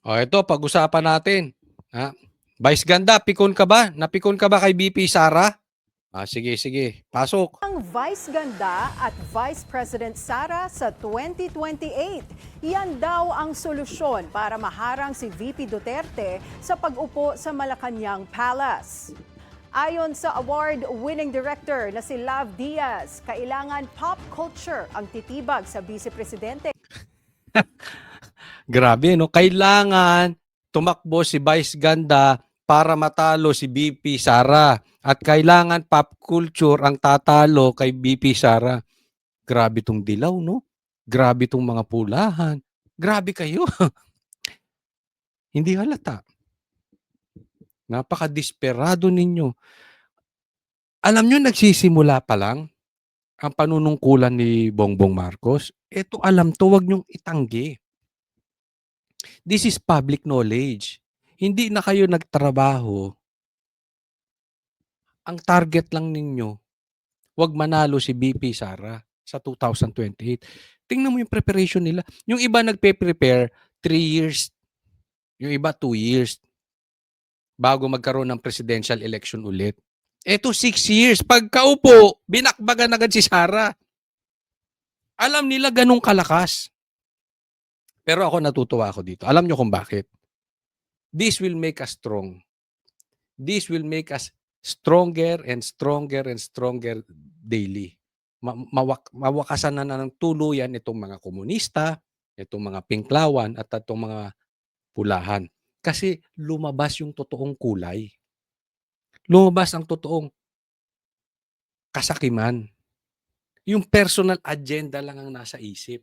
O ito, pag-usapan natin. Ha? Vice Ganda, pikon ka ba? Napikon ka ba kay BP Sara? Sige, sige. Pasok. Ang Vice Ganda at Vice President Sara sa 2028. Yan daw ang solusyon para maharang si VP Duterte sa pag-upo sa Malacanang Palace. Ayon sa award-winning director na si Lav Diaz, kailangan pop culture ang titibag sa Vice Presidente. Grabe, no? Kailangan tumakbo si Vice Ganda para matalo si BP Sara. At kailangan pop culture ang tatalo kay BP Sara. Grabe tong dilaw, no? Grabe tong mga pulahan. Grabe kayo. Hindi halata. Napaka-desperado ninyo. Alam nyo, nagsisimula pa lang ang panunungkulan ni Bongbong Marcos. Ito alam to, wag nyong itanggi. This is public knowledge. Hindi na kayo nagtrabaho. Ang target lang ninyo, wag manalo si BP Sara sa 2028. Tingnan mo yung preparation nila. Yung iba nagpe-prepare 3 years, yung iba 2 years bago magkaroon ng presidential election ulit. Eto 6 years. Pagkaupo, binakbagan agad si Sara. Alam nila ganun kalakas. Pero ako natutuwa ako dito. Alam nyo kung bakit? This will make us strong. This will make us stronger and stronger and stronger daily. Mawakasan na ng tuluyan itong mga komunista, itong mga pinklawan at itong mga pulahan. Kasi lumabas yung totoong kulay. Lumabas ang totoong kasakiman. Yung personal agenda lang ang nasa isip.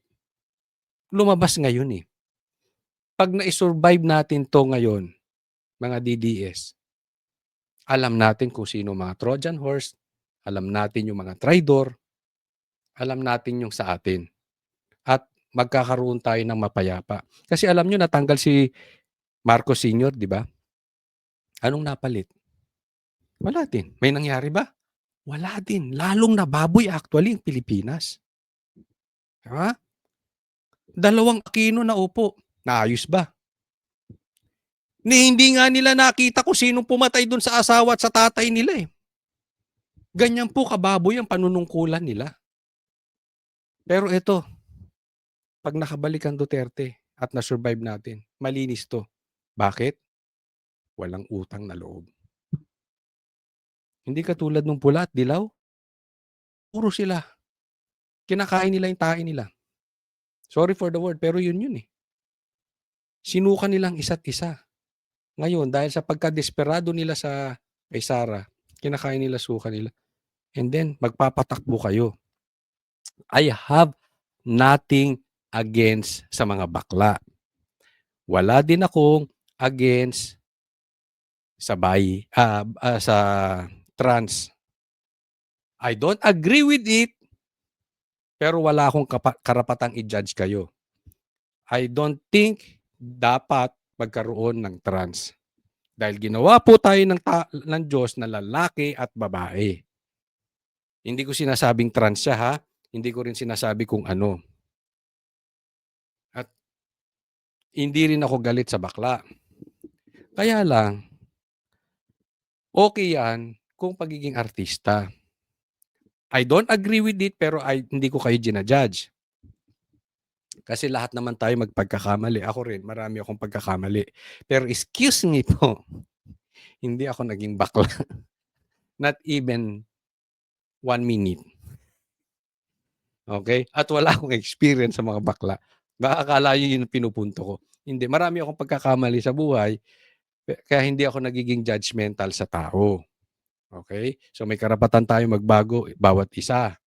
Lumabas ngayon eh. Pag na-survive natin to ngayon, mga DDS, alam natin kung sino mga Trojan horse, alam natin yung mga traidor, alam natin yung sa atin. At magkakaroon tayo ng mapayapa. Kasi alam nyo, natanggal si Marcos Sr., di ba? Anong napalit? Wala din. May nangyari ba? Wala din. Lalong nababoy actually ang Pilipinas. Diba? 2 Aquino na upo. Naayos ba? Hindi nga nila nakita kung sinong pumatay dun sa asawa at sa tatay nila eh. Ganyan po kababoy ang panunungkulan nila. Pero ito, pag nakabalik ang Duterte at na-survive natin, malinis to. Bakit? Walang utang na loob. Hindi katulad nung pula at dilaw. Puro sila. Kinakain nila yung tae nila. Sorry for the word, pero yun eh. Sinuka nilang isa't isa. Ngayon, dahil sa pagka-desperado nila sa kay Sara, kinakain nila, suka nila. And then, magpapatakbo kayo. I have nothing against sa mga bakla. Wala din akong against sa sa trans. I don't agree with it, pero wala akong karapatang i-judge kayo. I don't think dapat magkaroon ng trans. Dahil ginawa po tayo ng Diyos na lalaki at babae. Hindi ko sinasabing trans siya ha. Hindi ko rin sinasabi kung ano. At hindi rin ako galit sa bakla. Kaya lang, okay yan kung pagiging artista. I don't agree with it pero hindi ko kayo ginajudge. Kasi lahat naman tayo magpagkakamali. Ako rin, marami akong pagkakamali. Pero excuse me po, hindi ako naging bakla. Not even 1 minute. Okay? At wala akong experience sa mga bakla. Baka akala yun yung pinupunto ko. Hindi, marami akong pagkakamali sa buhay, kaya hindi ako nagiging judgmental sa tao. Okay? So may karapatan tayo magbago, bawat isa.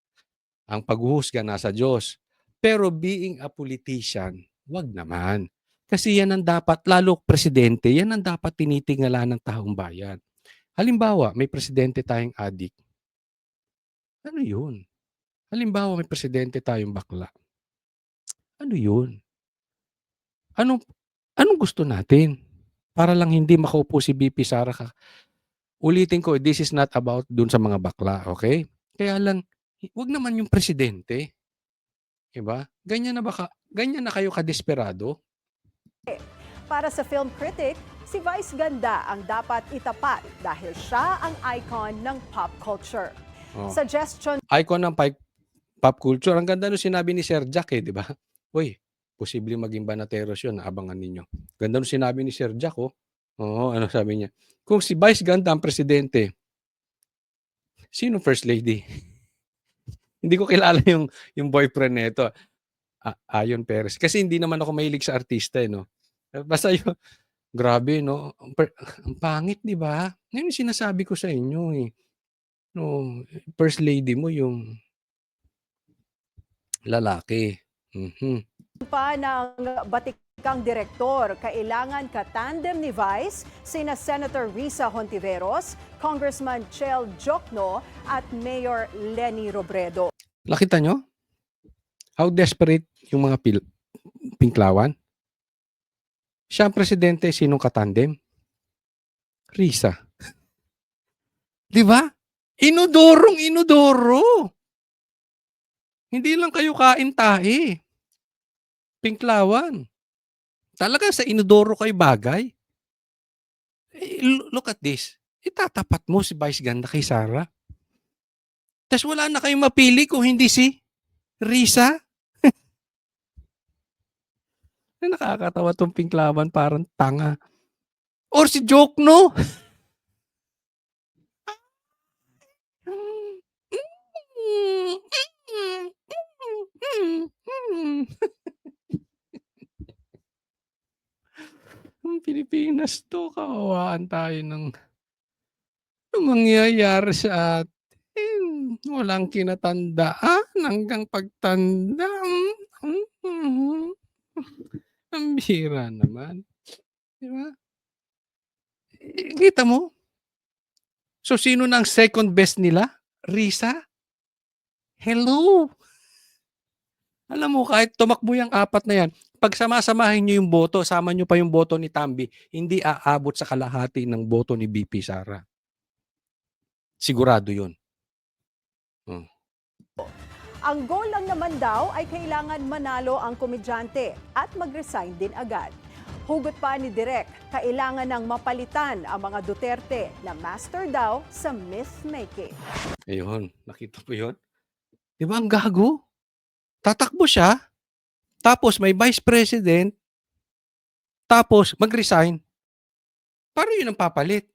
Ang paghuhusga nasa Diyos. Pero being a politician, wag naman. Kasi yan ang dapat, lalo presidente, yan ang dapat tinitingala ng taong bayan. Halimbawa, may presidente tayong adik. Ano yun? Halimbawa, may presidente tayong bakla. Ano yun? Anong gusto natin? Para lang hindi makaupo si BP Sara ka. Ulitin ko, this is not about dun sa mga bakla, okay? Kaya lang, wag naman yung presidente. Diba? Ganyan na kayo kadesperado? Para sa film critic, si Vice Ganda ang dapat itapat dahil siya ang icon ng pop culture. Oh. Suggestion Icon ng pop culture. Ang ganda nung sinabi ni Sir Jack, di ba? Uy, posibleng maging Banateros yun, abangan ninyo. Ganda nung sinabi ni Sir Jack, oh. Oo, ano sabi niya? Kung si Vice Ganda ang presidente, sino first lady? Hindi ko kilala yung boyfriend nito. Ayon Perez. Kasi hindi naman ako mahilig sa artista, no? Basta yung, grabe, no? Ang pangit, di ba? Yan yung sinasabi ko sa inyo, eh. No, first lady mo yung lalaki. pa ng batikang direktor, kailangan katandem ni Vice sina Senator Risa Hontiveros, Congressman Chel Jokno at Mayor Leni Robredo. Nakita nyo? How desperate yung mga Pinklawan? Siya ang presidente, sinong katandem? Risa. Di ba? Inodoro. Hindi lang kayo kain-tae. Pinklawan. Talaga sa inodoro kayo bagay. Look at this. Itatapat mo si Vice Ganda kay Sara. Tapos wala na kayong mapili kung hindi si Risa. Nakakatawa tong Pinklawan, parang tanga. Or si Jokno. Ang Pilipinas to, kawawaan tayo ng mangyayari sa atin. Walang kinatandaan hanggang pagtanda. Ang bihira naman. Di ba? Kita mo? So, sino na ang second best nila? Risa? Hello? Alam mo, kahit tumakbo yung apat na yan, pag samasamahin nyo yung boto, sama nyo pa yung boto ni Tambi, hindi aabot sa kalahati ng boto ni BP Sara. Sigurado yun. Ang goal lang naman daw ay kailangan manalo ang komedyante at mag-resign din agad. Hugot pa ni Direk, kailangan ng mapalitan ang mga Duterte na master daw sa myth-making. Ayun, nakita po yun? Di ba ang gago? Tatakbo siya, tapos may vice president, tapos mag-resign. Para yun ang papalit.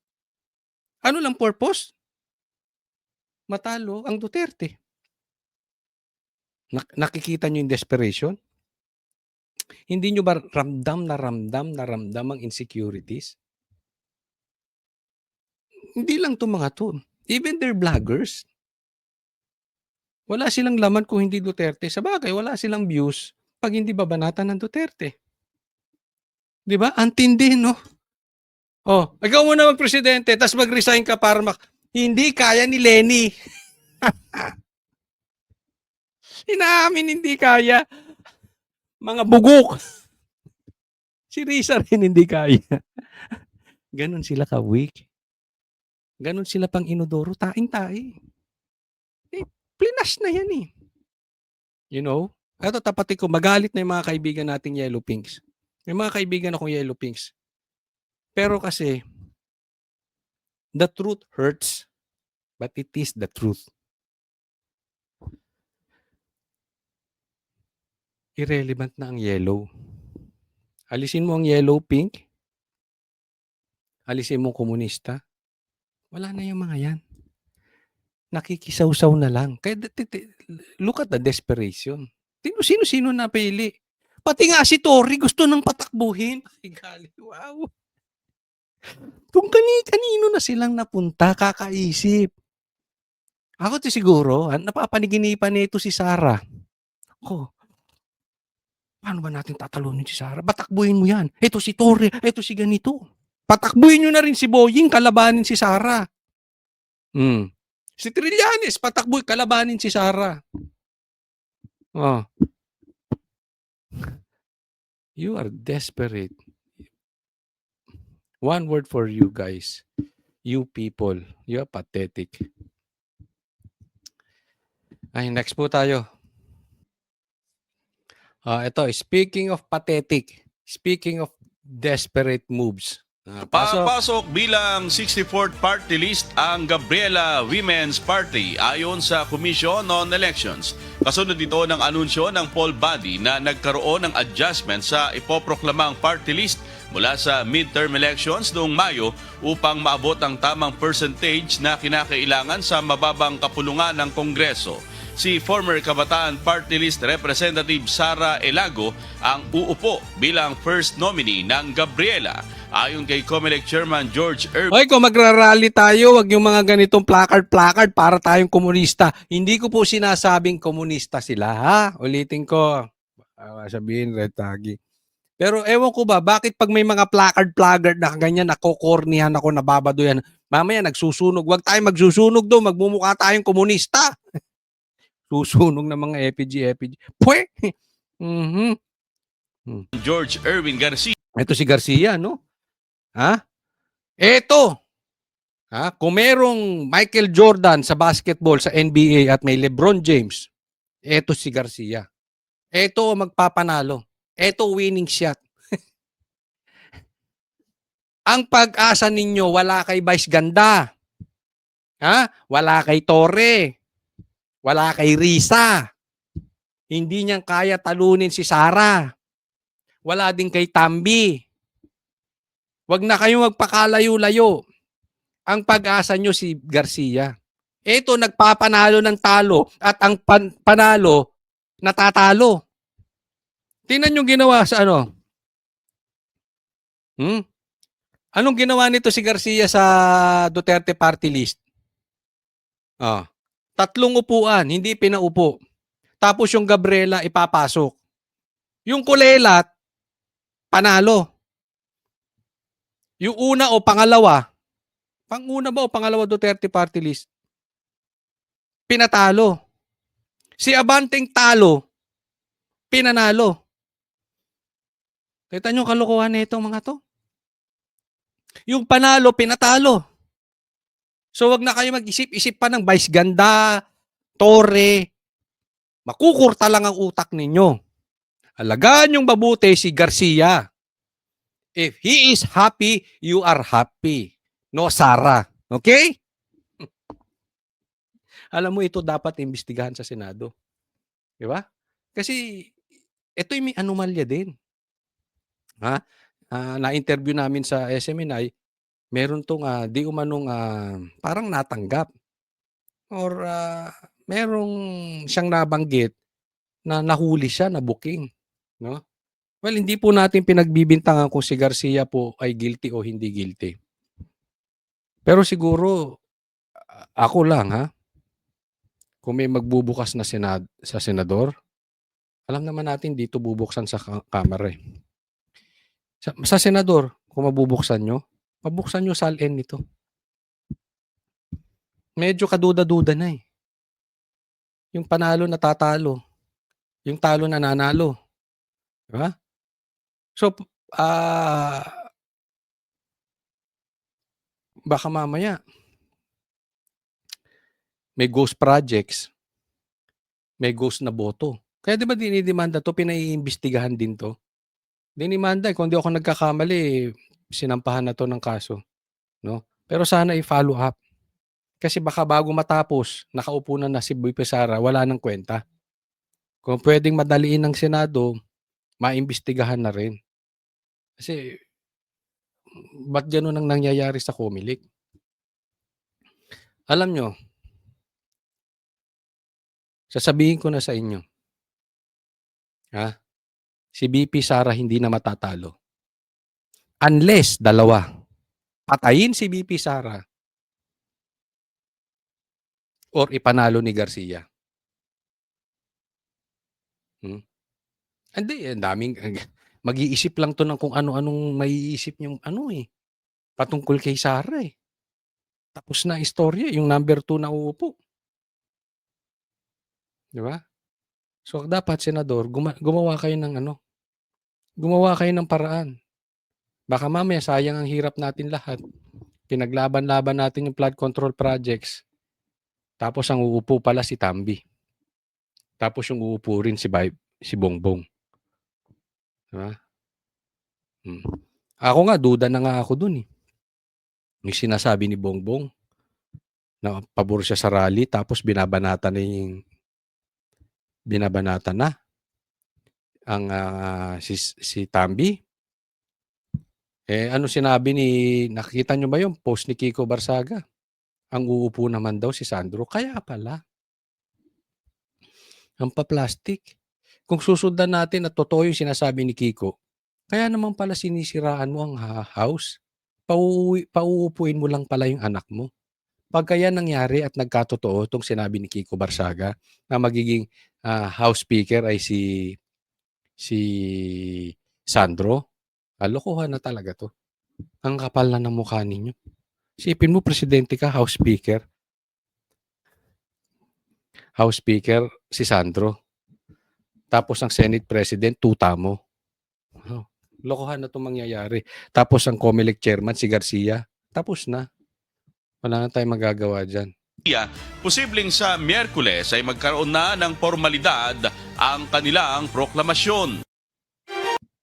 Ano lang purpose? Matalo ang Duterte. Nakikita nyo yung desperation? Hindi nyo ba ramdam ang insecurities? Hindi lang itong mga to. Even their vloggers. Wala silang laman kung hindi Duterte. Sa bagay, wala silang views pag hindi babanatan ng Duterte. Di ba? Antindi, no? Oh, ikaw muna mag-presidente, tapos mag-resign ka para hindi kaya ni Leni. Inaamin hindi kaya. Mga bugok. Si Risa rin hindi kaya. Ganon sila ka-weak. Ganon sila pang inodoro. Taing-tae. Plinas na yan eh. You know? Ito tapatin ko, magalit na yung mga kaibigan nating Yellow Pinks. May mga kaibigan akong Yellow Pinks. Pero kasi, the truth hurts. But it is the truth. Irrelevant na ang yellow. Alisin mo ang yellow, pink. Alisin mo komunista. Wala na yung mga yan. Nakikisaw-saw na lang. Kaya look at the desperation. Sino-sino napili. Pati nga si Tory gusto nang patakbuhin. Ay, gali. Wow. Kung kanino na silang napunta, kakaisip. Ako siguro, napapaniginipan nito si Sara. Paano ba natin tatalunin si Sara? Patakbuhin mo yan. Ito si Tory, ito si ganito. Patakbuhin nyo na rin si Boying, kalabanin si Sara. Si Trillanes, patakbuhin, kalabanin si Sara. Oh. You are desperate. One word for you guys. You people, you are pathetic. Ay, next po tayo. Ito, speaking of pathetic, speaking of desperate moves. Pasok. Papasok bilang 64th party list ang Gabriela Women's Party ayon sa Commission on Elections. Kasunod ito ng anunsyo ng poll body na nagkaroon ng adjustment sa ipoproklamang party list mula sa midterm elections noong Mayo upang maabot ang tamang percentage na kinakailangan sa mababang kapulungan ng Kongreso. Si former Kabataan Party List Representative Sara Elago ang uupo bilang first nominee ng Gabriela. Ayon kay COMELEC Chairman George Irvin, Hoy, kung magrarally tayo, wag yung mga ganitong placard para tayong komunista. Hindi ko po sinasabing komunista sila, ha? Ulitin ko. Sabihin, red tagi. Pero ewan ko ba, bakit pag may mga placard na ganyan, nakokornihan ako, nababadoyan, mamaya nagsusunog. Wag tayo magsusunog doon, magmumukha tayong komunista. Susunog ng mga EPG. Pwe! George Irvin Garcia, Ito si Garcia, no? Ha? Ito. Ha? Kung merong Michael Jordan sa basketball sa NBA at may LeBron James, ito si Garcia. Ito magpapanalo. Ito winning shot. Ang pag-asa ninyo, wala kay Vice Ganda. Ha? Wala kay Torre. Wala kay Risa. Hindi niyang kaya talunin si Sara. Wala din kay Tambi. Wag na kayong magpakalayo-layo. Ang pag-asa nyo si Garcia. Ito, nagpapanalo ng talo at ang panalo, natatalo. Tingnan yung ginawa sa ano. Anong ginawa nito si Garcia sa Duterte Party List? 3 upuan, hindi pinaupo. Tapos yung Gabriela ipapasok. Yung Kulelat, panalo. Yung una o pangalawa, panguna ba o pangalawa Duterte Party List? Pinatalo. Si Abanteng talo, pinanalo. Kita nyo kalokohan na itong mga to? Yung panalo, pinatalo. So wag na kayo mag-isip-isip pa ng Vice Ganda, Torre. Makukurta lang ang utak ninyo. Alagaan yung mabuti si Garcia. If he is happy, you are happy. No, Sara. Okay? Alam mo, ito dapat imbestigahan sa Senado. Di ba? Kasi ito may anomalya din. Ha? Na-interview namin sa SMNI, meron tong di umanong parang natanggap. Or merong siyang nabanggit na nahuli siya, na booking. No? Well, hindi po natin pinagbibintangan kung si Garcia po ay guilty o hindi guilty. Pero siguro, ako lang ha, kung may magbubukas na sa senador, alam naman natin dito bubuksan sa kamera eh. Sa senador, kung mabubuksan nyo, mabuksan nyo SALN nito. Medyo kaduda-duda na eh. Yung panalo natatalo. Yung talo nananalo. Diba? So, baka mamaya, may ghost projects, may ghost na boto. Kaya di ba dinidemanda to, pinaiimbestigahan din to? Dinimanda, kung di ako nagkakamali, sinampahan na to ng kaso. No? Pero sana i-follow up. Kasi baka bago matapos, nakaupo na si VP Sara, wala nang kwenta. Kung pwedeng madaliin ng Senado, maimbestigahan na rin. Kasi, ba't gano'n ang nangyayari sa COMELEC? Alam nyo, sasabihin ko na sa inyo, si VP Sara hindi na matatalo. Unless, dalawa, patayin si VP Sara or ipanalo ni Garcia. Hindi, ang daming, mag-iisip lang to ng kung ano-anong maiisip niyong patungkol kay Sara eh. Tapos na istorya, yung number 2 na uupo. Di ba? So, dapat, Senador, gumawa kayo ng paraan. Baka mamaya, sayang ang hirap natin lahat. Pinaglaban-laban natin yung flood control projects. Tapos, ang uupo pala si Tambi. Tapos, yung uupo rin si Bongbong. Diba? Ako nga, duda na nga ako dun eh. Yung sinasabi ni Bongbong na pabor siya sa rally tapos binabanata na ang si Tambi. Ano sinabi nakikita nyo ba yung post ni Kiko Barsaga? Ang uupo naman daw si Sandro. Kaya pala. Ang pa-plastic. Kung susundan natin at totoo yung sinasabi ni Kiko, kaya naman pala sinisiraan mo ang house. Pauupuin mo lang pala yung anak mo. Pag kaya nangyari at nagkatotoo itong sinabi ni Kiko Barsaga na magiging house speaker ay si Sandro, lokohan na talaga to. Ang kapal na ng mukha ninyo. Isipin mo, presidente ka, house speaker. House speaker, si Sandro. Tapos ang Senate President, tuta mo. Lokohan na itong mangyayari. Tapos ang COMELEC chairman, si Garcia. Tapos na. Wala na tayong magagawa dyan. Posibleng sa Miyerkules ay magkaroon na ng formalidad ang kanilang proklamasyon.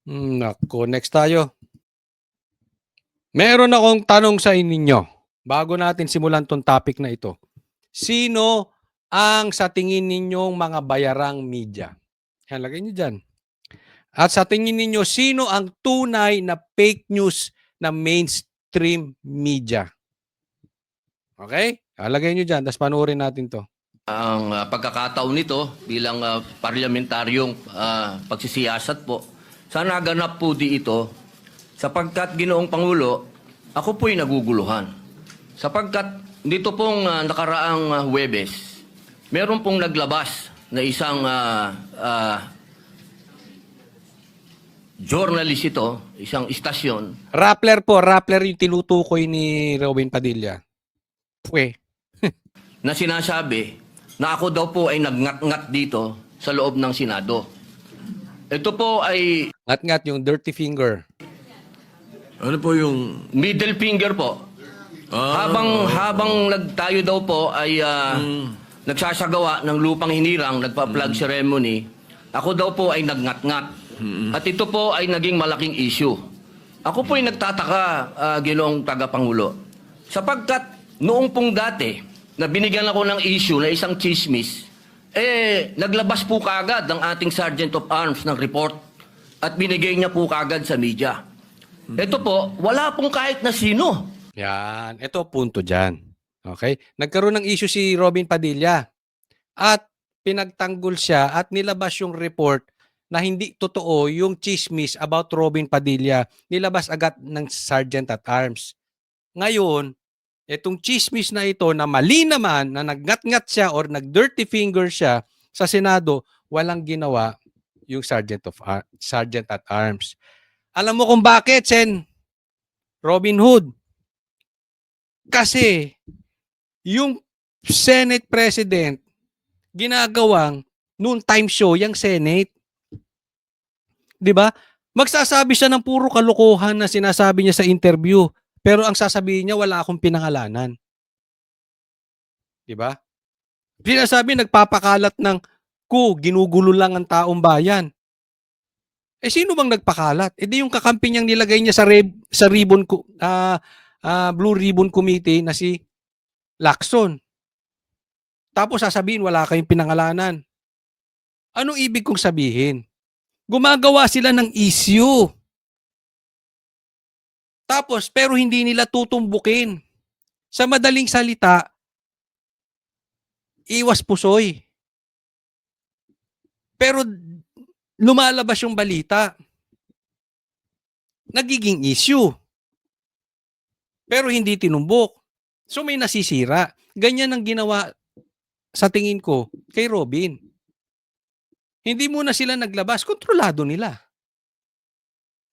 Nako, next tayo. Meron akong tanong sa inyo bago natin simulan tong topic na ito. Sino ang sa tingin ninyong mga bayarang media? Yan, lagay nyo dyan. At sa tingin ninyo, sino ang tunay na fake news na mainstream media? Okay? Lagay nyo dyan, tapos panoorin natin to. Ang pagkakataon nito bilang parlamentaryong pagsisiyasat po, sana ganap po di ito sapagkat Ginoong Pangulo, ako po'y naguguluhan. Sapagkat dito pong nakaraang Huwebes, meron pong naglabas na isang journalist ito, isang istasyon. Rappler po, Rappler yung tinutukoy ni Robin Padilla. Na sinasabi na ako daw po ay nagngat-ngat dito sa loob ng Senado. Ito po ay Ngat-ngat yung dirty finger. Ano po yung... middle finger po. Habang tayo daw po ay nagsasagawa ng lupang hinirang, nagpa-flag ceremony, ako daw po ay nagngat-ngat. At ito po ay naging malaking issue. Ako po ay nagtataka, Ginoong Tagapangulo. Sapagkat noong pong dati, na binigyan ako ng issue na isang chismis, naglabas po kaagad ng ating Sergeant of Arms ng report at binigay niya po kaagad sa media. Ito po, wala pong kahit na sino. Yan. Ito, punto dyan. Okay? Nagkaroon ng issue si Robin Padilla at pinagtanggol siya at nilabas yung report na hindi totoo yung chismis about Robin Padilla. Nilabas agad ng Sergeant at Arms. Ngayon, itong chismis na ito na mali naman na nagngat-ngat siya or nag-dirty finger siya sa Senado, walang ginawa yung Sergeant at Arms. Alam mo kung bakit, Sen? Robin Hood. Kasi yung Senate President ginagawang noon time show yung Senate. 'Di ba? Magsasabi siya ng puro kalokohan na sinasabi niya sa interview, pero ang sasabihin niya wala akong pinangalanan. 'Di ba? Sinasabi nagpapakalat ng ginugulo lang ang taong bayan. Sino bang nagpakalat? Di yung kakampi niyang nilagay niya sa ribbon Blue Ribbon Committee na si Lacson. Tapos sasabihin wala kayong pinangalanan. Anong ibig kong sabihin? Gumagawa sila ng issue. Tapos pero hindi nila tutumbukin. Sa madaling salita, iwas pusoy. Pero lumalabas yung balita. Nagiging issue. Pero hindi tinumbok. So may nasisira. Ganyan ang ginawa sa tingin ko kay Robin. Hindi muna sila naglabas, kontrolado nila.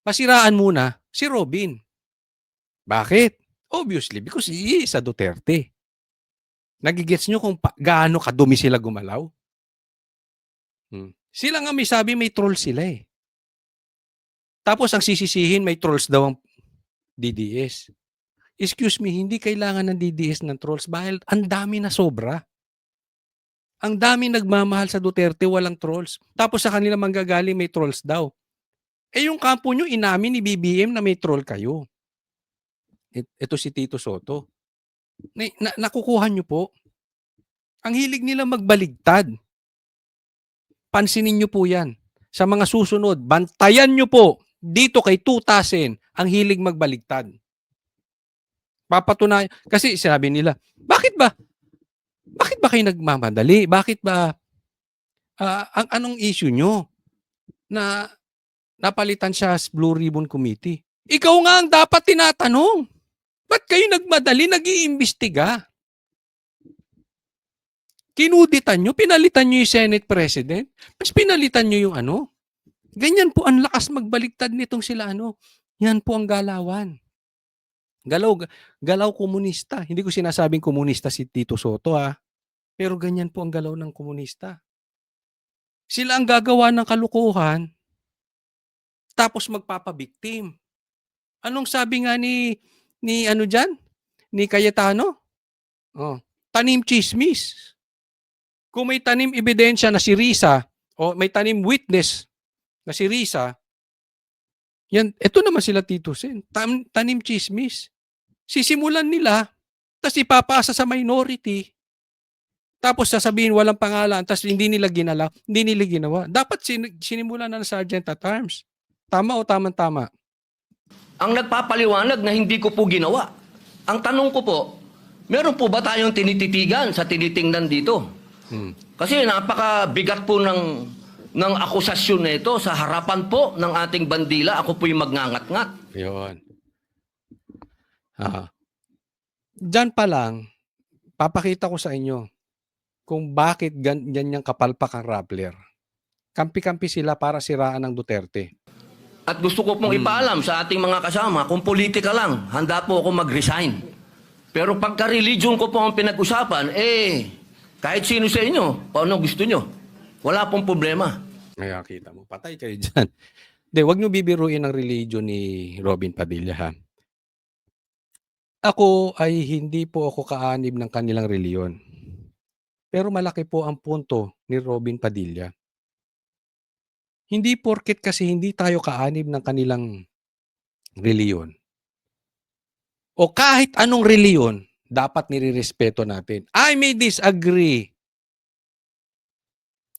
Pasiraan muna si Robin. Bakit? Obviously, because he is a Duterte. Nagigets nyo kung gaano kadumi sila gumalaw? Sila nga may sabi may troll sila eh. Tapos ang sisisihin may trolls daw ang DDS. Excuse me, hindi kailangan ng DDS ng trolls dahil ang dami na sobra. Ang dami nagmamahal sa Duterte, walang trolls. Tapos sa kanila manggagaling may trolls daw. Eh, yung kampo nyo, inamin ni BBM na may troll kayo. Ito si Tito Soto. Nakukuha nyo po. Ang hilig nila magbaligtad. Pansinin nyo po yan. Sa mga susunod, bantayan nyo po dito kay 2,000 ang hilig magbaligtad. Papatunayan. Kasi sabi nila, bakit ba kayo nagmamadali? Bakit ba, anong issue nyo na napalitan siya sa Blue Ribbon Committee? Ikaw nga ang dapat tinatanong. Ba't kayo nagmadali, nag-iimbestiga? Kinuditan nyo, pinalitan nyo yung Senate President, mas pinalitan nyo yung ano. Ganyan po ang lakas magbaligtad nitong sila ano. Yan po ang galawan. Galaw komunista. Hindi ko sinasabing komunista si Tito Soto pero ganyan po ang galaw ng komunista. Sila ang gagawa ng kalukuhan tapos magpapabiktim. Anong sabi nga ni ano diyan? Ni Cayetano? Tanim chismis. Kung may tanim ebidensya na si Risa o may tanim witness na si Risa, yan, ito naman sila Tito Sen. Tanim chismis. Sisimulan nila, tapos ipapasa sa minority, tapos sasabihin walang pangalan, tapos hindi nila ginawa. Dapat sinimulan na ng Sergeant at Arms. Tama o tama-tama? Ang nagpapaliwanag na hindi ko po ginawa. Ang tanong ko po, meron po ba tayong tinititigan sa tinitingnan dito? Kasi napakabigat po ng akusasyon na ito sa harapan po ng ating bandila. Ako po yung magngangat-ngat. Yun. Diyan pa lang, papakita ko sa inyo kung bakit ganyang kapalpak ang Rappler. Kampi-kampi sila para siraan ng Duterte. At gusto ko pong ipaalam sa ating mga kasama, kung politika lang, handa po ako mag-resign. Pero pagka religion ko po ang pinag-usapan, kahit sino sa inyo, paano gusto nyo, wala pong problema. Ay, kita mo, patay kayo dyan. Hindi, wag nyo bibiruin ang religion ni Robin Padilla, ha? Ako ay hindi po ako kaanib ng kanilang reliyon. Pero malaki po ang punto ni Robin Padilla. Hindi porket kasi hindi tayo kaanib ng kanilang reliyon. O kahit anong reliyon, dapat nirirespeto natin. I may disagree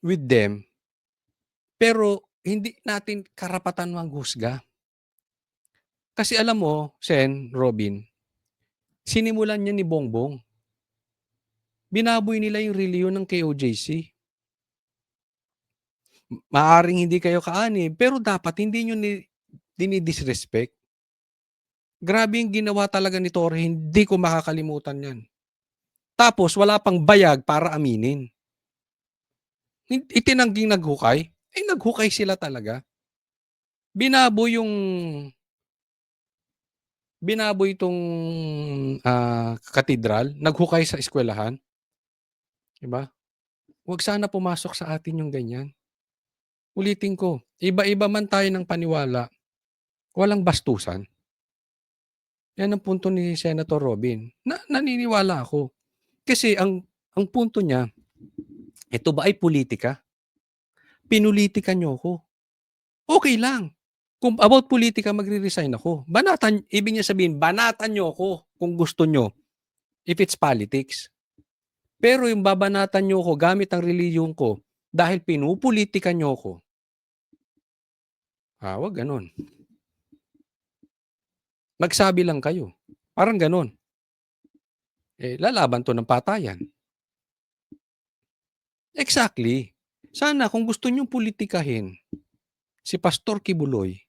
with them, pero hindi natin karapatan manghusga. Kasi alam mo, Sen, Robin, sinimulan niya ni Bongbong. Binaboy nila yung reliyon ng KOJC. Maaring hindi kayo kaanib, pero dapat hindi nyo dinidisrespect. Grabe yung ginawa talaga ni Torre, hindi ko makakalimutan yan. Tapos wala pang bayag para aminin. Itinangging naghukay, naghukay sila talaga. Binaboy itong katedral, naghukay sa eskwelahan. Diba? Huwag sana pumasok sa atin yung ganyan. Ulitin ko, iba-iba man tayo ng paniwala, walang bastusan. Yan ang punto ni Senator Robin. Naniniwala ako. Kasi ang punto niya, ito ba ay politika? Pinulitika niyo ako. Okay lang. Kung about politika, magre-resign ako. Ibig niya sabihin, banatan niyo ako kung gusto niyo. If it's politics. Pero yung babanatan niyo ako gamit ang reliyon ko dahil pinupolitika niyo ako. Wag ganon. Magsabi lang kayo. Parang ganon. Lalaban to ng patayan. Exactly. Sana kung gusto niyong politikahin si Pastor Kibuloy,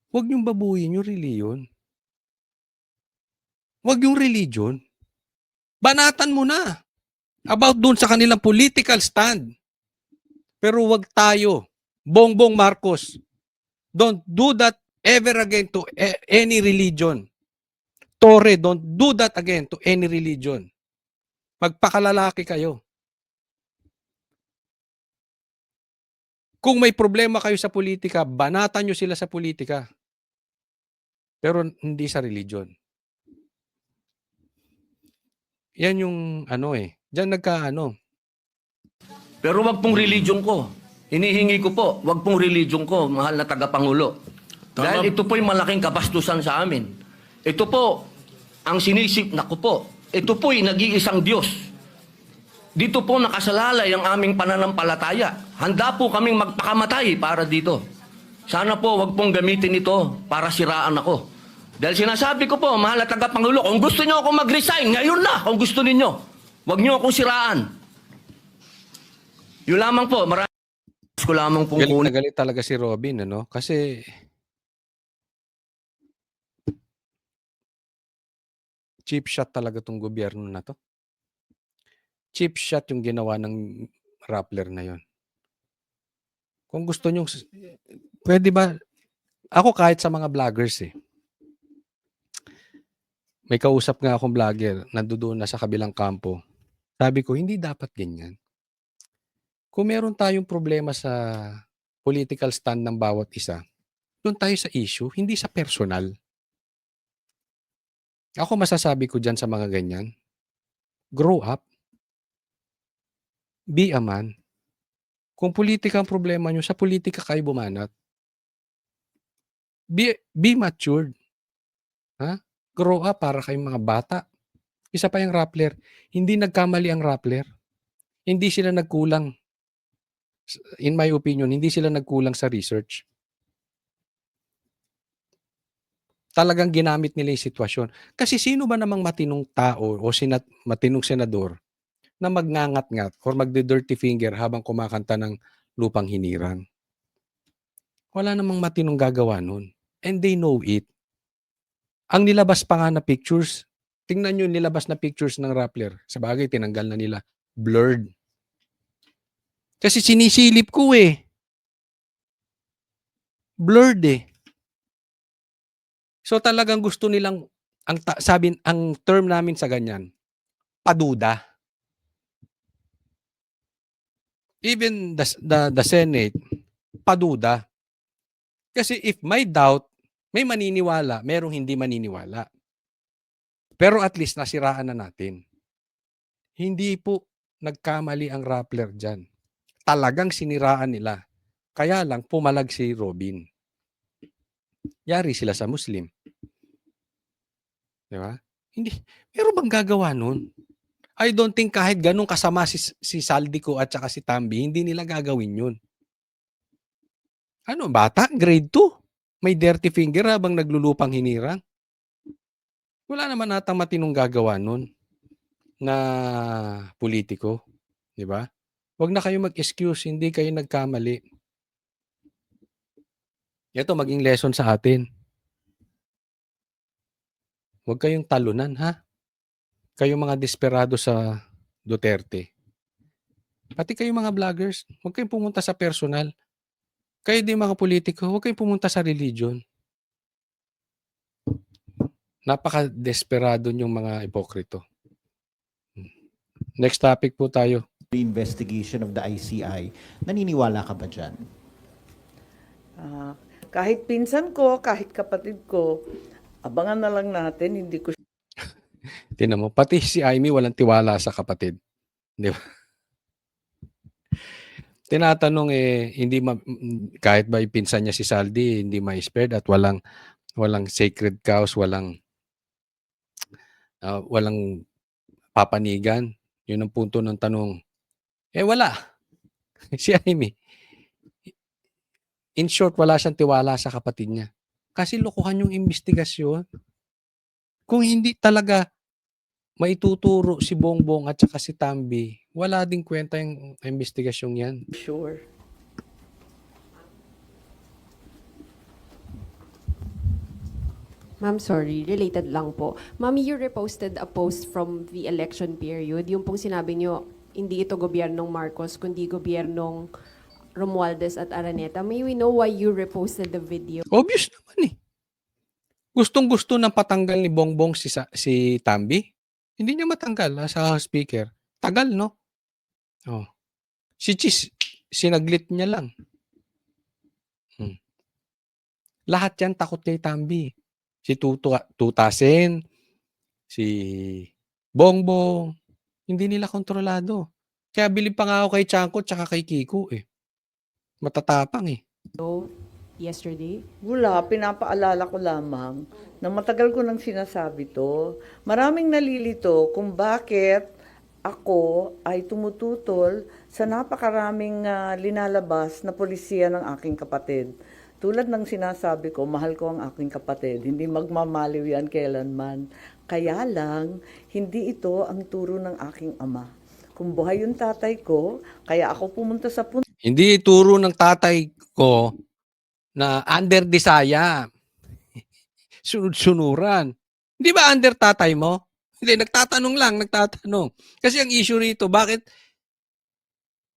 huwag niyong babuyin yung reliyon. Huwag yung religion. Banatan mo na about dun sa kanilang political stand. Pero huwag tayo, Bongbong Marcos, don't do that ever again to any religion. Torre, don't do that again to any religion. Magpakalalaki kayo. Kung may problema kayo sa politika, banatan nyo sila sa politika. Pero hindi sa religion. Yan yung diyan Pero wag pong religion ko. Hinihingi ko po, wag pong religion ko, mahal na tagapangulo. Tama. Dahil ito po'y malaking kabastusan sa amin. Ito po, ang sinisip, naku po, ito po'y nag-iisang Diyos. Dito po nakasalalay ang aming pananampalataya. Handa po kaming magpakamatay para dito. Sana po wag pong gamitin ito para siraan ako. Dahil sinasabi ko po, mahal na tagapangulo, kung gusto niyo ako mag-resign, ngayon na, kung gusto ninyo. Wag niyo akong siraan. Yun lamang po, maraming ko lamang pong Galit kunin. na galit talaga si Robin, ano? Kasi cheap shot talaga tong gobyerno na to. Cheap shot yung ginawa ng Rappler na yon. Kung gusto nyo, pwede ba, ako kahit sa mga vloggers may kausap nga akong vlogger, nandoon na sa kabilang kampo. Sabi ko, hindi dapat ganyan. Kung meron tayong problema sa political stand ng bawat isa, doon tayo sa issue, hindi sa personal. Ako masasabi ko dyan sa mga ganyan, grow up. Be a man. Kung politika ang problema nyo, sa politika kayo bumanat. Be matured. Ha? Grow up para kayong mga bata. Isa pa yung Rappler. Hindi nagkamali ang Rappler. Hindi sila nagkulang. In my opinion, hindi sila nagkulang sa research. Talagang ginamit nila yung sitwasyon. Kasi sino ba namang matinong tao o matinong senador na magngangat-ngat or magde-dirty finger habang kumakanta ng lupang hinirang? Wala namang matinong gagawa nun. And they know it. Ang nilabas pa nga na pictures, tingnan nyo yung nilabas na pictures ng Rappler. Sa bagay, tinanggal na nila. Blurred. Kasi sinisilip ko Blurred So talagang gusto nilang, ang term namin sa ganyan, paduda. Even the Senate, paduda. Kasi if may doubt, may maniniwala, merong hindi maniniwala. Pero at least nasiraan na natin. Hindi po nagkamali ang Rappler dyan. Talagang siniraan nila. Kaya lang pumalag si Robin. Yari sila sa Muslim. Di ba? Hindi. Meron bang gagawa nun? I don't think kahit ganun kasama si Saldico at saka si Tambi, hindi nila gagawin yun. Ano, bata? Grade 2? May dirty finger habang naglulupang hinirang? Wala naman natang matinong gagawa nun na politiko. Di ba? Huwag na kayo mag-excuse, hindi kayo nagkamali. Ito maging lesson sa atin. Huwag kayong talunan, ha? Kayong mga desperado sa Duterte. Pati kayong mga vloggers, huwag kayong pumunta sa personal. Kayo din mga politiko, huwag kayong pumunta sa religion. Napaka-desperado yung mga ipokrito. Next topic po tayo. Investigation of the ICI. Naniniwala ka ba dyan? Kahit pinsan ko, kahit kapatid ko, abangan na lang natin, hindi ko Tingnan mo, pati si Amy walang tiwala sa kapatid. Di ba? Tinatanong hindi kahit ba ipinsan niya si Saldi, hindi ma-spared at walang sacred cows, walang papanigan. Yun ang punto ng tanong. Wala. Si Amy. In short, wala siyang tiwala sa kapatid niya. Kasi lokohan yung investigasyon. Kung hindi talaga maituturo si Bongbong at saka si Tambi, wala ding kwenta yung investigasyong yan. sure. Ma'am, sorry, related lang po. Ma'am, you reposted a post from the election period. Yung pong sinabi nyo, hindi ito gobyernong Marcos, kundi gobyernong Romualdez at Araneta. May we know why you reposted the video? Obvious naman Gustong-gusto ng patanggal ni Bongbong si Tambi. Hindi niya matanggal sa speaker. Tagal, no? Oh. Si Chis, sinaglit niya lang. Lahat yan takot kay Tambi. Si Tutasen, si Bongbong, hindi nila kontrolado. Kaya bilib pa nga ako kay Chanko tsaka kay Kiko Matatapang eh. yesterday? Wala, pinapaalala ko lamang na matagal ko nang sinasabi to. Maraming nalilito kung bakit ako ay tumututol sa napakaraming linalabas na polisiya ng aking kapatid. Tulad ng sinasabi ko, mahal ko ang aking kapatid. Hindi magmamaliw yan kailanman. Kaya lang, hindi ito ang turo ng aking ama. Kung buhay yung tatay ko, kaya ako pumunta sa punto Hindi ituro ng tatay ko na under Disaya. Sunod-sunuran. Hindi ba under tatay mo? Hindi, nagtatanong. Kasi ang issue rito, bakit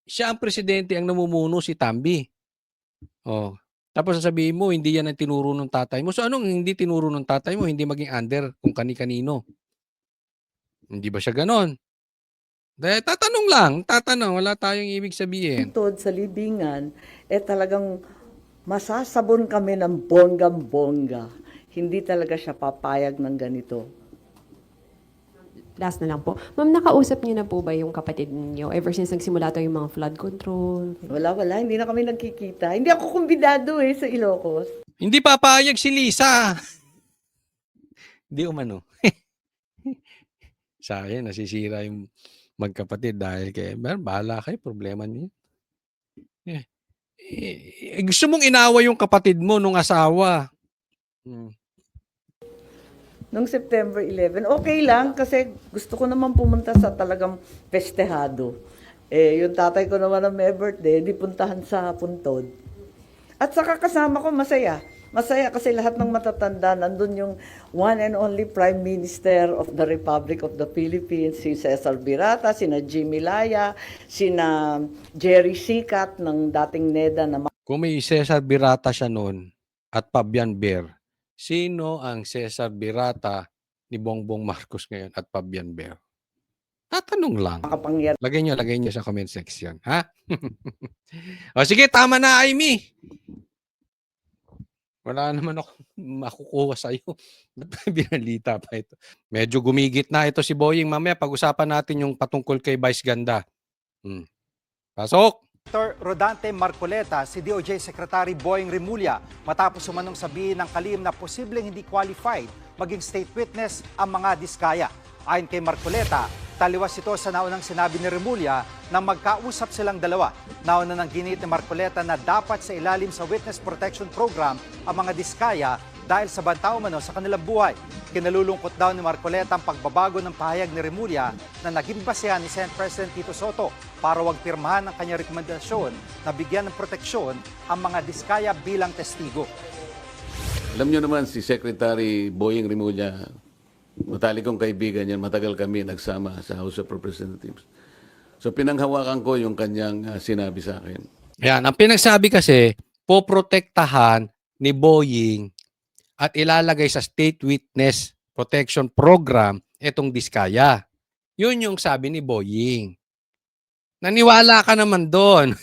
siya ang presidente, ang namumuno si Tambi? Oh. Tapos sasabihin mo, hindi yan ang tinuro ng tatay mo. So anong hindi tinuro ng tatay mo? Hindi maging under kung kani-kanino. Hindi ba siya ganon? Dahil tatanong, wala tayong ibig sabihin. tod sa libingan, talagang masasabon kami ng bonggam-bongga. Hindi talaga siya papayag ng ganito. Last na lang po. Ma'am, nakausap niyo na po ba yung kapatid niyo ever since nagsimula to yung mga flood control? Wala, hindi na kami nagkikita. Hindi ako kumbidado sa Ilocos. Hindi papayag si Lisa. Hindi umano. Sa akin, nasisira yung magkapatid dahil bahala kayo, problema niyo. Gusto mong inawa yung kapatid mo nung asawa. Noong September 11, okay lang kasi gusto ko naman pumunta sa talagang festehado. Yung tatay ko naman na may birthday, di puntahan sa Puntod. At saka kasama ko, masaya. Masaya kasi lahat ng matatanda, nandun yung one and only Prime Minister of the Republic of the Philippines, si Cesar Birata, sina Jimmy Laya, sina Jerry Sikat ng dating NEDA na Kung may Cesar Birata siya noon at Fabian Ber, sino ang Cesar Birata ni Bongbong Marcos ngayon at Fabian Ber? Tatanong lang. makapangyarihan. Lagay niyo sa comment section, ha? O sige, tama na, Amy. Wala naman ako makukuha sa iyo. Binalita pa ito. Medyo gumigit na ito si Boying. Mamaya pag-usapan natin yung patungkol kay Vice Ganda. Pasok! Dr. Rodante Marcoleta, si DOJ Secretary Boying Rimulya matapos umanong sabihin ng kalihim na posibleng hindi qualified maging state witness ang mga diskaya. Ayon kay Marcoleta, taliwas ito sa naunang sinabi ni Rimulya na magkausap silang dalawa. Nauna nang ginit ni Marcoleta na dapat sa ilalim sa Witness Protection Program ang mga diskaya dahil sa banta umano sa kanilang buhay. Kinalulungkot daw ni Marcoleta ang pagbabago ng pahayag ni Rimulya na naging basehan ni Senate President Tito Soto para wag pirmahan ang kanyang rekomendasyon na bigyan ng proteksyon ang mga diskaya bilang testigo. Alam nyo naman si Secretary Boying Rimulya, matalikong kaibigan yan, matagal kami nagsama sa House of Representatives. So pinanghawakan ko yung kanyang sinabi sa akin. Yan, ang pinagsabi kasi, poprotektahan ni Boying at ilalagay sa State Witness Protection Program itong diskaya. Yun yung sabi ni Boying. Naniwala ka naman doon.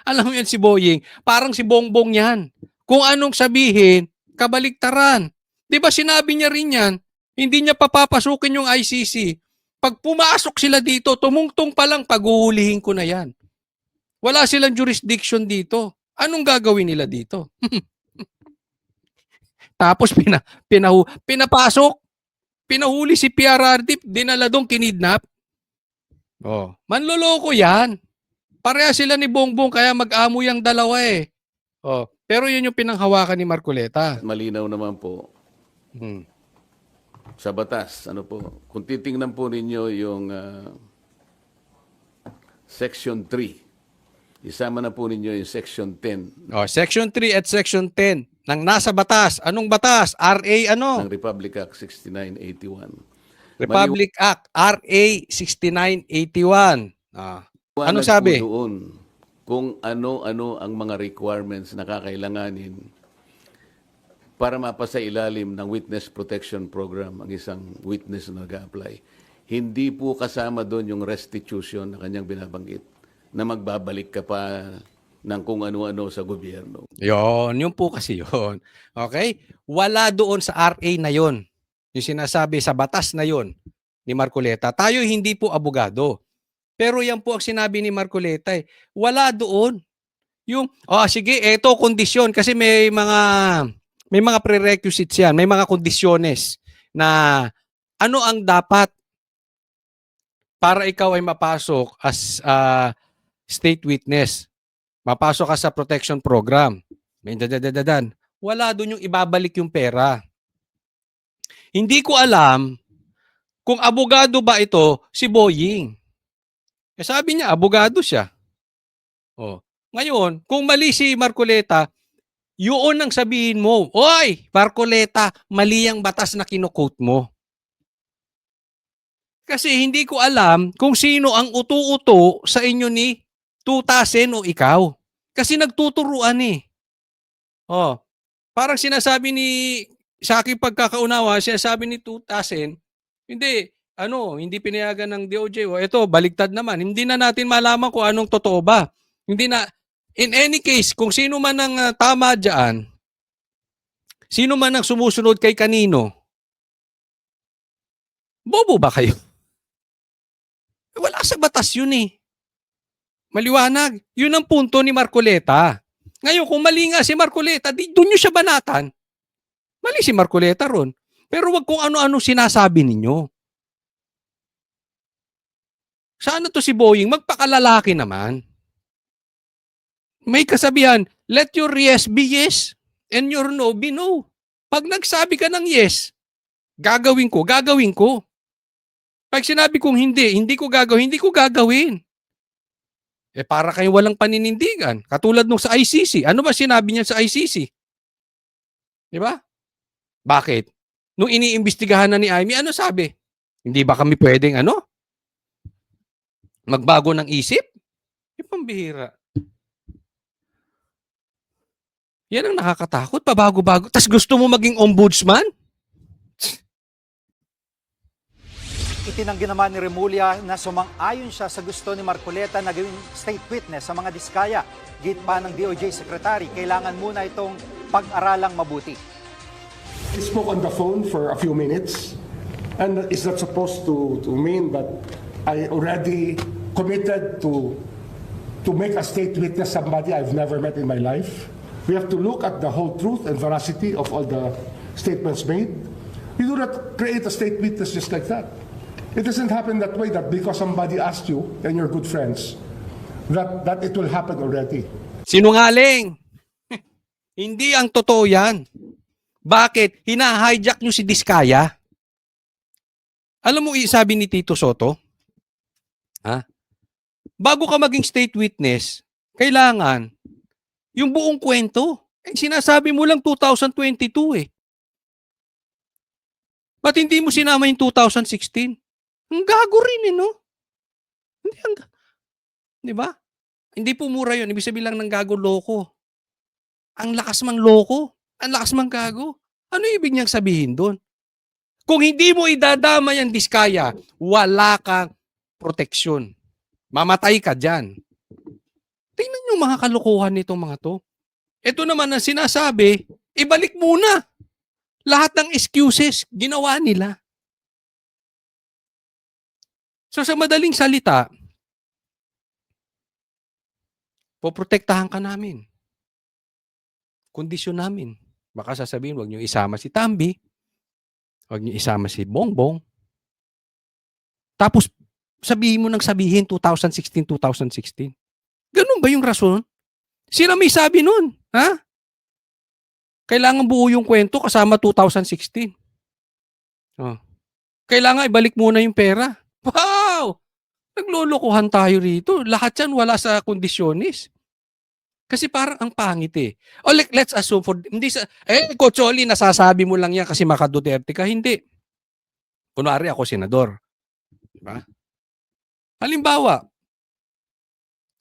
Alam mo yan si Boying, parang si Bongbong yan. Kung anong sabihin, kabaliktaran. Di ba sinabi niya rin yan, hindi niya papapasukin yung ICC. Pag pumasok sila dito, tumungtong pa lang, paghuhulihin ko na yan. Wala silang jurisdiction dito. Anong gagawin nila dito? Tapos pinapasok, pinahuli si PRRD, dinala doon, kinidnap. Oh, manloloko yan. Pareha sila ni Bongbong, kaya mag-amo yung dalawa eh. Oh, pero yun yung pinanghawakan ni Marcoleta. Malinaw naman po sa batas. Ano po, kung titingnan po ninyo yung Section 3, isama na po ninyo yung Section 10 Oh, Section 3 at Section 10 ng nasa batas. Anong batas? RA ano? ng Republic Act 6981. Republic Act RA 6981. Anong sabi? Po doon kung ano-ano ang mga requirements na kakailanganin para mapasa ilalim ng Witness Protection Program ang isang witness na nag-apply. Hindi po kasama doon yung restitution na kanyang binabanggit na magbabalik ka pa ng kung ano-ano sa gobyerno. Yun po kasi yun. Okay? Wala doon sa RA na yun. Yung sinasabi sa batas na yun ni Marcoleta. Tayo hindi po abogado. Pero yan po ang sinabi ni Marcoleta. Wala doon. Yung, sige, eto kondisyon kasi may mga prerequisites yan, may mga kondisyones na ano ang dapat para ikaw ay mapasok as state witness. Mapasok ka sa protection program. May dadadadadan. Wala doon yung ibabalik yung pera. Hindi ko alam kung abogado ba ito si Boying. Sabi niya, abogado siya. Ngayon, kung mali si Marcoleta, yun ang sabihin mo, oy, Marcoleta, mali ang batas na kinukote mo. Kasi hindi ko alam kung sino ang utu-uto sa inyo ni Tutasen o ikaw. Kasi nagtuturuan eh. Parang sinasabi sa aking pagkakaunawa, sinasabi ni Tutasen, hindi pinayagan ng DOJ. Ito, baligtad naman. Hindi na natin malaman kung anong totoo ba. In any case, kung sino man ang tama dyan, sino man ang sumusunod kay kanino, bobo ba kayo? Wala sa batas yun eh. Maliwanag. Yun ang punto ni Marcoleta. Ngayon, kung mali nga si Marcoleta, doon nyo siya banatan. Mali si Marcoleta ron. Pero wag kung ano-ano sinasabi ninyo. Sana to si Boying, magpakalalaki naman. May kasabihan, let your yes be yes and your no be no. Pag nagsabi ka ng yes, gagawin ko. Pag sinabi kong hindi ko gagawin. Para kayo walang paninindigan. Katulad nung sa ICC. Ano ba sinabi niya sa ICC? Di ba? Bakit? Nung iniimbestigahan na ni Amy, ano sabi? Hindi ba kami pwedeng magbago ng isip? Pambihira. Yan ang nakakatakot, pabago-bago. Tas gusto mo maging ombudsman? Itinanggi naman ni Remulla na sumang-ayon siya sa gusto ni Marcoleta na gawing state witness sa mga diskaya. Git pa ng DOJ Secretary, kailangan muna itong pag-aralang mabuti. He spoke on the phone for a few minutes, and is that supposed to mean that I already committed to make a state witness somebody I've never met in my life? We have to look at the whole truth and veracity of all the statements made. You do not create a state witness just like that. It doesn't happen that way, that because somebody asked you and you're good friends, that it will happen already. Sinungaling! Hindi ang totoo yan. Bakit? Hina-hijack nyo si Diskaya. Alam mo, sabi ni Tito Soto, bago ka maging state witness, kailangan yung buong kwento. Sinasabi mo lang 2022 eh. Ba't hindi mo sinama yung 2016? Ang gago rin no? Di ba? Hindi po mura yun. Ibig sabihin lang ng gago loko. Ang lakas mang loko. Ang lakas mang gago. Ano ibig niyang sabihin doon? Kung hindi mo idadama yung Diskaya, wala kang proteksyon. Mamatay ka dyan. Tingnan yung mga kalokohan nitong mga to. Ito naman ang sinasabi, ibalik muna. Lahat ng excuses, ginawa nila. So sa madaling salita, poprotektahan ka namin. Kondisyon namin. Baka sasabihin, huwag niyo isama si Tambi, huwag niyo isama si Bongbong. Tapos sabihin mo nang sabihin 2016. Ganun ba yung rason? Sino may sabi nun? Ha? Kailangan buo yung kwento kasama 2016. Kailangan ibalik muna yung pera. Wow! Naglolokohan tayo rito. Lahat yan wala sa kondisyonis. Kasi parang ang pangit eh. Let's assume Coach Oli, nasasabi mo lang yan kasi Maka Duterte ka. Hindi. Kunwari ako senador. Diba? Halimbawa,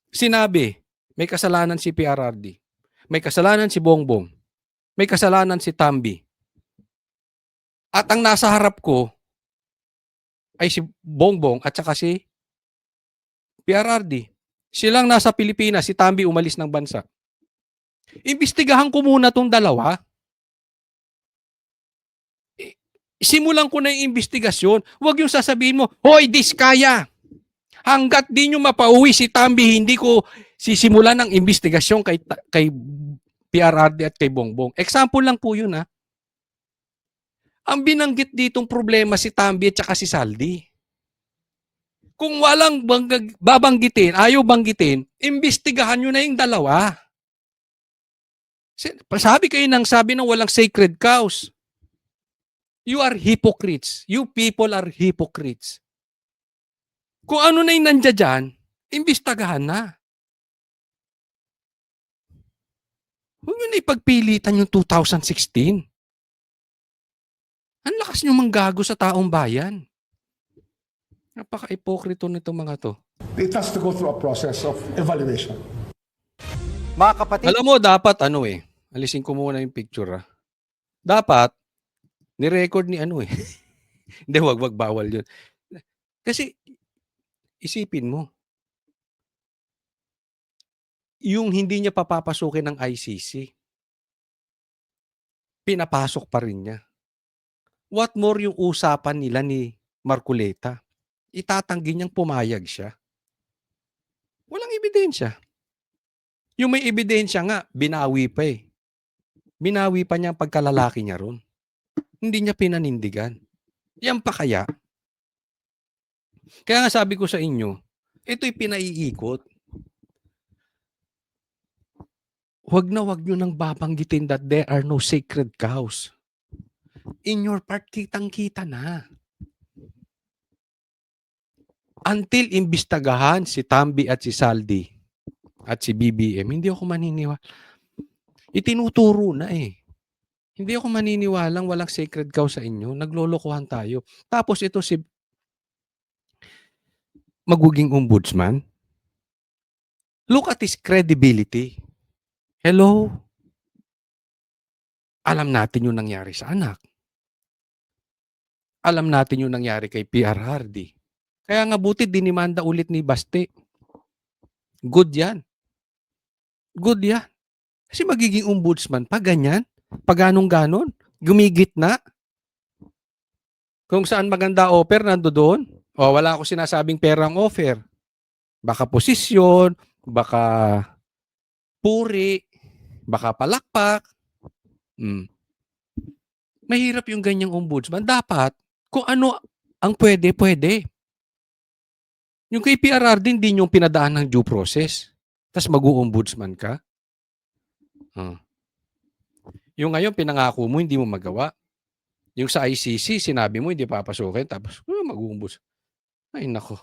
sinabi, may kasalanan si PRRD. May kasalanan si Bongbong. May kasalanan si Tambi. At ang nasa harap ko ay si Bongbong at saka si PRRD. Silang nasa Pilipinas, si Tambi umalis ng bansa. Imbestigahan ko muna tong dalawa. Simulan ko na yung investigasyon. Huwag yung sasabihin mo, hoy, Diskaya! Hanggat di nyo mapauwi si Tambi, hindi ko sisimulan ng investigasyon kay PRRD at kay Bongbong. Example lang po yun, ha. Ang binanggit ditong problema si Tambi at saka si Saldi. Kung walang babanggitin, ayaw banggitin, imbestigahan nyo na yung dalawa. Sabi ng walang sacred cows. You are hypocrites. You people are hypocrites. Kung ano na yung nandiyan dyan, imbestigahan na. Huwag nyo na ipagpilitan yung 2016. Ang lakas nyo manggago sa taong bayan. Napaka-ipokrito nitong mga to. It has to go through a process of evaluation. Mga kapatid, Alam mo, dapat alisin ko muna yung picture, ha. Dapat, ni-record ni Hindi, wag bawal yun. Kasi, isipin mo, yung hindi niya papapasukin ng ICC, pinapasok pa rin niya. What more yung usapan nila ni Marcoleta? Itatanggi niyang pumayag siya. Walang ebidensya. Yung may ebidensya nga, binawi pa eh. Binawi pa niya ang pagkalalaki niya ron. Hindi niya pinanindigan. Yan pa kaya? Kaya nga sabi ko sa inyo, ito'y pinaiikot. Huwag nyo nang babanggitin that there are no sacred cows. In your part, kitang-kita na. Until imbistagahan si Tambi at si Saldi at si BBM, hindi ako maniniwala. Itinuturo na eh. Hindi ako maniniwalang walang sacred cow sa inyo. Naglolokohan tayo. Tapos ito si maguging ombudsman. Look at his credibility. Hello? Alam natin yung nangyari sa anak. Alam natin yung nangyari kay PRRD. Kaya nga buti dinimanda ulit ni Baste. Good yan. Good yan. Kasi magiging ombudsman pa ganyan. Pag ganong-ganon. Gumigit na. Kung saan maganda offer, nando doon. O wala ako sinasabing perang offer. Baka posisyon, baka puri, baka palakpak. Mahirap yung ganyang ombudsman. Dapat, kung ano ang pwede. Yung kay PRRD, hindi yung pinadaan ng due process. Tapos mag-ombudsman ka. Yung ngayon, pinangako mo, hindi mo magawa. Yung sa ICC, sinabi mo, hindi papasukin. Tapos, mag-ombudsman. Ay, nako.